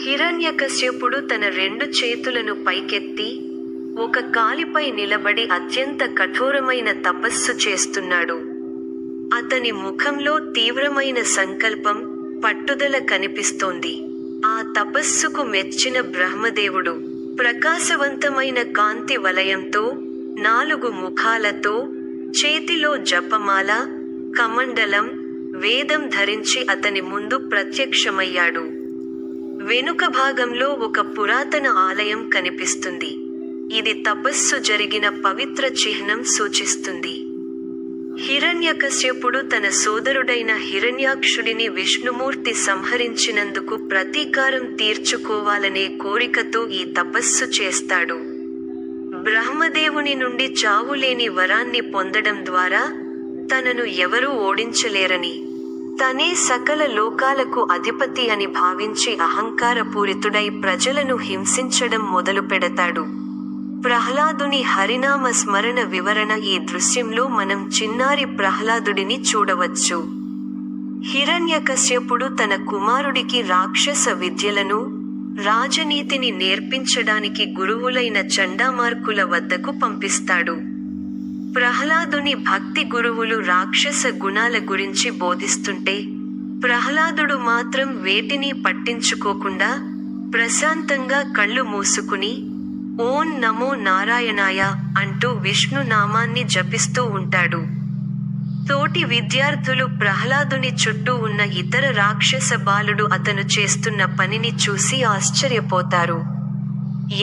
హిరణ్యకశ్యపుడు తన 2 చేతులను పైకెత్తి, ఒక కాలిపై నిలబడి అత్యంత కఠోరమైన తపస్సు చేస్తున్నాడు. అతని ముఖంలో తీవ్రమైన సంకల్పం, పట్టుదల కనిపిస్తోంది. ఆ తపస్సుకు మెచ్చిన బ్రహ్మదేవుడు, ప్రకాశవంతమైన కాంతి వలయంతో, 4 ముఖాలతో, చేతిలో జపమాల, కమండలం, వేదం ధరించి అతని ముందు ప్రత్యక్షమయ్యాడు. వెనుక భాగంలో ఒక పురాతన ఆలయం కనిపిస్తుంది. ఇది తపస్సు జరిగిన పవిత్ర చిహ్నం సూచిస్తుంది. హిరణ్యకశ్యపుడు తన సోదరుడైన హిరణ్యాక్షుడిని విష్ణుమూర్తి సంహరించినందుకు ప్రతీకారం తీర్చుకోవాలనే కోరికతో ఈ తపస్సు చేస్తాడు. బ్రహ్మదేవుని నుండి చావులేని వరాన్ని పొందడం ద్వారా తనను ఎవరూ ఓడించలేరని, తనే సకల లోకాలకు అధిపతి అని భావించి అహంకారపూరితుడై ప్రజలను హింసించడం మొదలుపెడతాడు. ప్రహ్లాదుని హరినామ స్మరణ వివరణ. ఈ దృశ్యంలో మనం చిన్నారి ప్రహ్లాదుడిని చూడవచ్చు. హిరణ్యకశ్యపుడు తన కుమారుడికి రాక్షస విద్యలను, రాజనీతిని నేర్పించడానికి గురువులైన చండామార్కుల వద్దకు పంపిస్తాడు. ప్రహ్లాదుని భక్తి గురువులు రాక్షస గుణాల గురించి బోధిస్తుంటే, ప్రహ్లాదుడు మాత్రం వేటిని పట్టించుకోకుండా ప్రశాంతంగా కళ్ళు మూసుకుని ఓం నమో నారాయణాయ అంటూ విష్ణు నామాన్ని జపిస్తూ ఉంటాడు. తోటి విద్యార్థులు ప్రహ్లాదుని చుట్టూ ఉన్న ఇతర రాక్షస బాలుడు అతను చేస్తున్న పనిని చూసి ఆశ్చర్యపోతారు.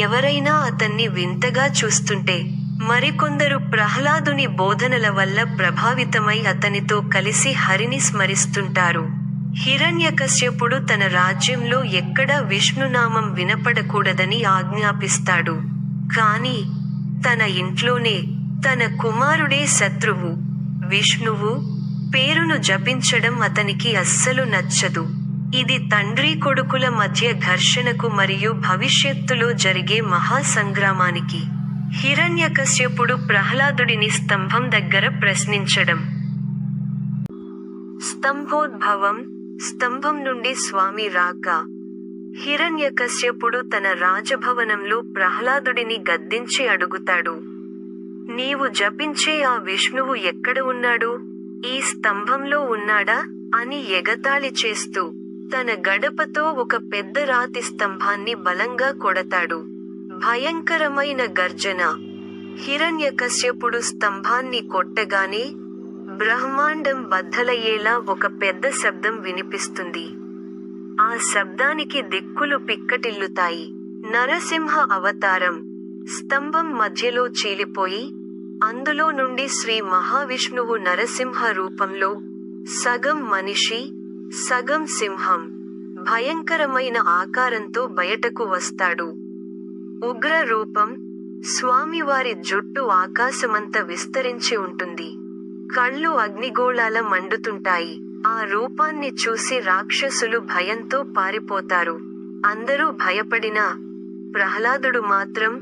ఎవరైనా అతన్ని వింతగా చూస్తుంటే, మరికొందరు ప్రహ్లాదుని బోధనల వల్ల ప్రభావితమై అతనితో కలిసి హరిని స్మరిస్తుంటారు. హిరణ్యకశ్యపుడు తన రాజ్యంలో ఎక్కడా విష్ణునామం వినపడకూడదని ఆజ్ఞాపిస్తాడు. కాని తన ఇంట్లోనే తన కుమారుడే శత్రువు, విష్ణువు, పేరును జపించడం అతనికి అస్సలు నచ్చదు. ఇది తండ్రి కొడుకుల మధ్య ఘర్షణకు మరియు భవిష్యత్తులో జరిగే మహాసంగ్రామానికి. హిరణ్యకశ్యపుడు ప్రహ్లాదుడిని స్తంభం దగ్గర ప్రశ్నించడం. స్తంభోద్భవం, స్తంభం నుండి స్వామి రాక. హిరణ్యకశ్యపుడు తన రాజభవనంలో ప్రహ్లాదుడిని గద్దించి అడుగుతాడు, నీవు జపించే ఆ విష్ణువు ఎక్కడ ఉన్నాడు? ఈ స్తంభంలో ఉన్నాడా అని ఎగతాళి చేస్తూ తన గడపతో ఒక పెద్ద రాతి స్తంభాన్ని బలంగా కొడతాడు. భయంకరమైన గర్జన. హిరణ్యకశ్యపుడు స్తంభాన్ని కొట్టగానే బ్రహ్మాండం బద్దలయ్యేలా ఒక పెద్ద శబ్దం వినిపిస్తుంది. ఆ శబ్దానికి దిక్కులు పిక్కటిల్లుతాయి. నరసింహ అవతారం. స్తంభం మధ్యలో చీలిపోయి, అందులో నుండి శ్రీ మహావిష్ణువు నరసింహ రూపంలో, సగం మనిషి, సగం సింహం, భయంకరమైన ఆకారంతో బయటకు వస్తాడు. ఉగ్ర రూపం. స్వామివారి జుట్టు ఆకాశమంత విస్తరించి ఉంటుంది. కళ్ళు అగ్నిగోళాల మండుతుంటాయి. ఆ రూపాన్ని చూసి రాక్షసులు భయంతో పారిపోతారు. అందరూ భయపడినా, ప్రహ్లాదుడు మాత్రం,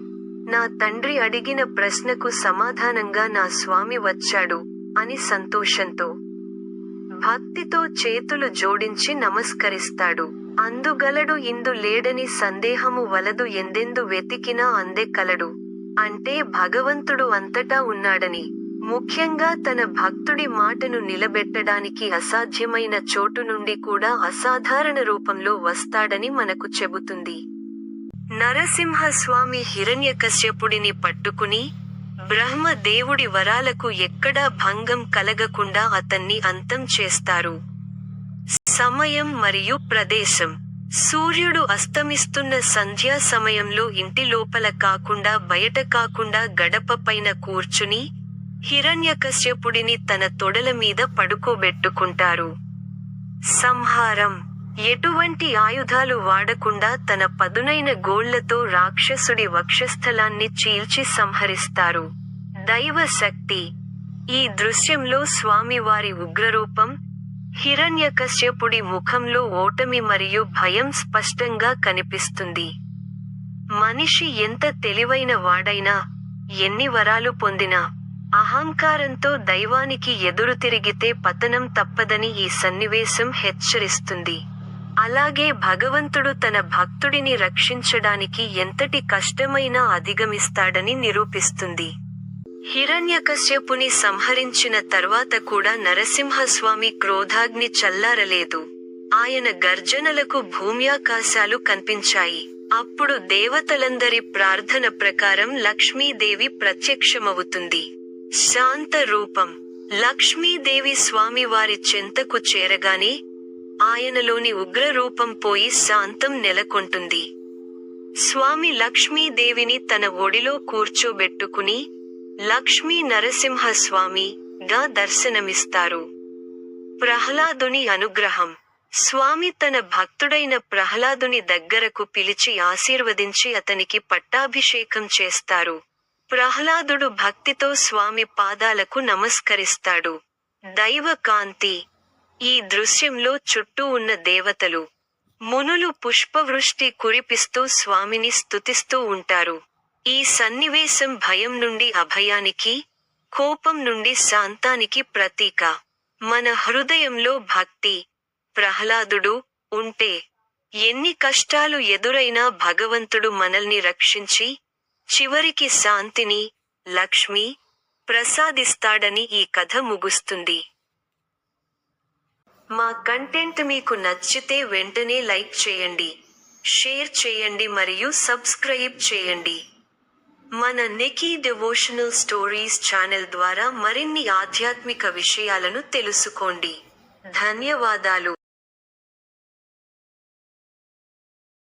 నా తండ్రి అడిగిన ప్రశ్నకు సమాధానంగా నా స్వామి వచ్చాడు అని సంతోషంతో, భక్తితో చేతులు జోడించి నమస్కరిస్తాడు. అందుగలడు ఇందు లేడని సందేహము వలదు ఎందెందు వెతికినా అందే కలడు. అంటే భగవంతుడు అంతటా ఉన్నాడని, ముఖ్యంగా తన భక్తుడి మాటను నిలబెట్టడానికి అసాధ్యమైన చోటు నుండి కూడా అసాధారణ రూపంలో వస్తాడని మనకు చెబుతుంది. నరసింహస్వామి హిరణ్యకశ్యపుడిని పట్టుకుని, బ్రహ్మదేవుడి వరాలకు ఎక్కడా భంగం కలగకుండా అతన్ని అంతం చేస్తారు. సమయం మరియు ప్రదేశం. సూర్యుడు అస్తమిస్తున్న సంధ్యా సమయంలో ఇంటి లోపల కాకుండా బయట కాకుండా గడప పైన కూర్చుని, హిరణ్యకశ్యపుడిని తన తొడల మీద పడుకోబెట్టుకుంటారు. సంహారం. ఎటువంటి ఆయుధాలు వాడకుండా తన పదునైన గోళ్లతో రాక్షసుడి వక్షస్థలాన్ని చీల్చి సంహరిస్తారు. దైవ శక్తి. ఈ దృశ్యంలో స్వామివారి ఉగ్రరూపం, హిరణ్యకశ్యపుడి ముఖంలో ఓటమి మరియు భయం స్పష్టంగా కనిపిస్తుంది. మనిషి ఎంత తెలివైన వాడైనా, ఎన్ని వరాలు పొందినా, అహంకారంతో దైవానికి ఎదురు తిరిగితే పతనం తప్పదని ఈ సన్నివేశం హెచ్చరిస్తుంది. అలాగే భగవంతుడు తన భక్తుడిని రక్షించడానికి ఎంతటి కష్టమైనా అధిగమిస్తాడని నిరూపిస్తుంది. హిరణ్యకశ్యపుని సంహరించిన తర్వాత కూడా నరసింహస్వామి క్రోధాగ్ని చల్లారలేదు. ఆయన గర్జనలకు భూమ్యాకాశాలు కనిపించాయి. అప్పుడు దేవతలందరి ప్రార్థన ప్రకారం లక్ష్మీదేవి ప్రత్యక్షమవుతుంది. శాంత రూపం. లక్ష్మీదేవి స్వామివారి చెంతకు చేరగానే ఆయనలోని ఉగ్రరూపం పోయి శాంతం నెలకొంటుంది. స్వామి లక్ష్మీదేవిని తన ఒడిలో కూర్చోబెట్టుకుని లక్ష్మీ నరసింహస్వామి గా దర్శనమిస్తారు. ప్రహ్లాదుని అనుగ్రహం. స్వామి తన భక్తుడైన ప్రహ్లాదుని దగ్గరకు పిలిచి ఆశీర్వదించి అతనికి పట్టాభిషేకం చేస్తారు. ప్రహ్లాదుడు భక్తితో స్వామి పాదాలకు నమస్కరిస్తాడు. దైవ కాంతి. ఈ దృశ్యంలో చుట్టూ ఉన్న దేవతలు, మునులు పుష్పవృష్టి కురిపిస్తూ స్వామిని స్తుతిస్తూ ఉంటారు. ఈ సన్నివేశం భయం నుండి అభయానికి, కోపం నుండి శాంతానికి ప్రతీక. మన హృదయంలో భక్తి, ప్రహ్లాదుడు ఉంటే ఎన్ని కష్టాలు ఎదురైనా భగవంతుడు మనల్ని రక్షించి చివరికి శాంతిని, లక్ష్మి ప్రసాదిస్తాడని ఈ కథ ముగుస్తుంది. మా కంటెంట్ మీకు నచ్చితే వెంటనే లైక్ చేయండి, షేర్ చేయండి మరియు సబ్స్క్రైబ్ చేయండి. మన నెకీ డివోషనల్ స్టోరీస్ ఛానల్ ద్వారా మరిన్ని ఆధ్యాత్మిక విషయాలను తెలుసుకోండి. ధన్యవాదాలు.